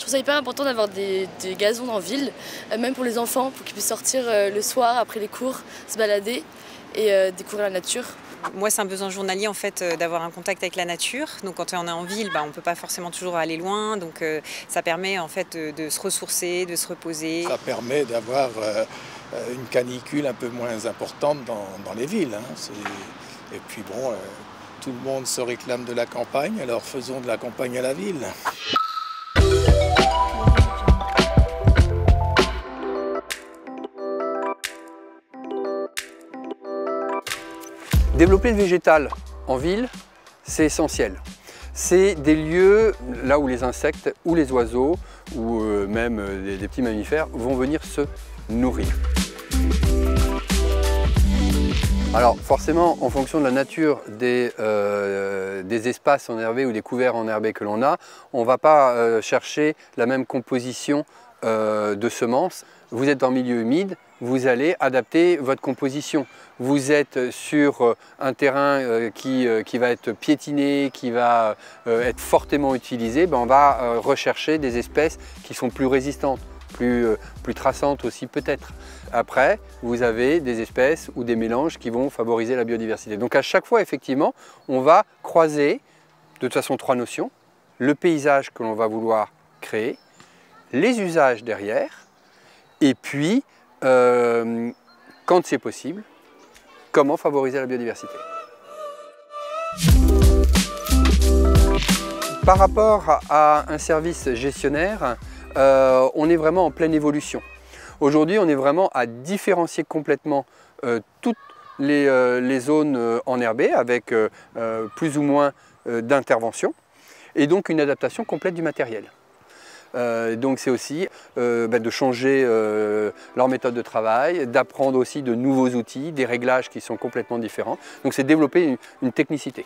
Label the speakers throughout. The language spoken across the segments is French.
Speaker 1: trouve ça hyper important d'avoir des gazons en ville, même pour les enfants, pour qu'ils puissent sortir le soir après les cours, se balader et découvrir la nature.
Speaker 2: Moi, c'est un besoin journalier en fait d'avoir un contact avec la nature. Donc quand on est en ville, on ne peut pas forcément toujours aller loin. Donc ça permet en fait de se ressourcer, de se reposer.
Speaker 3: Ça permet d'avoir une canicule un peu moins importante dans les villes. Et puis bon, tout le monde se réclame de la campagne, alors faisons de la campagne à la ville.
Speaker 4: Développer le végétal en ville, c'est essentiel. C'est des lieux là où les insectes ou les oiseaux ou même des petits mammifères vont venir se nourrir. Alors forcément, en fonction de la nature des espaces enherbés ou des couverts enherbés que l'on a, on ne va pas chercher la même composition de semences. Vous êtes en milieu humide, vous allez adapter votre composition. Vous êtes sur un terrain qui va être piétiné, qui va être fortement utilisé, on va rechercher des espèces qui sont plus résistantes, plus traçantes aussi peut-être. Après, vous avez des espèces ou des mélanges qui vont favoriser la biodiversité. Donc à chaque fois, effectivement, on va croiser de toute façon 3 notions. Le paysage que l'on va vouloir créer, les usages derrière, et puis, quand c'est possible, comment favoriser la biodiversité. Par rapport à un service gestionnaire, on est vraiment en pleine évolution. Aujourd'hui, on est vraiment à différencier complètement toutes les zones enherbées avec plus ou moins d'intervention et donc une adaptation complète du matériel. Donc c'est aussi de changer leur méthode de travail, d'apprendre aussi de nouveaux outils, des réglages qui sont complètement différents. Donc c'est développer une technicité.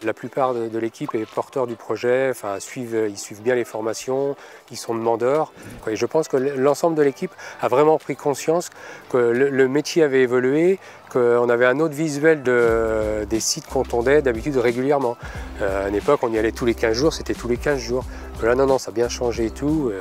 Speaker 5: La plupart de l'équipe est porteur du projet, ils suivent bien les formations, ils sont demandeurs. Et je pense que l'ensemble de l'équipe a vraiment pris conscience que le métier avait évolué, qu'on avait un autre visuel des sites qu'on tondait d'habitude régulièrement. À une époque, on y allait tous les 15 jours, c'était tous les 15 jours. Là, non, ça a bien changé et tout.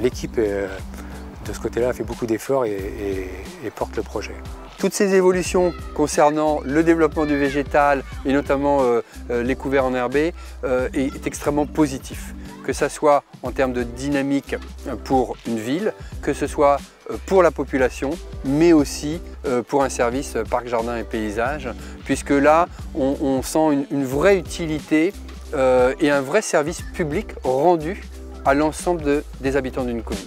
Speaker 5: L'équipe, de ce côté-là, a fait beaucoup d'efforts et porte le projet.
Speaker 4: Toutes ces évolutions concernant le développement du végétal et notamment les couverts enherbés est extrêmement positif. Que ce soit en termes de dynamique pour une ville, que ce soit pour la population, mais aussi pour un service parc, jardin et paysage, puisque là, on sent une vraie utilité et un vrai service public rendu à l'ensemble des habitants d'une commune.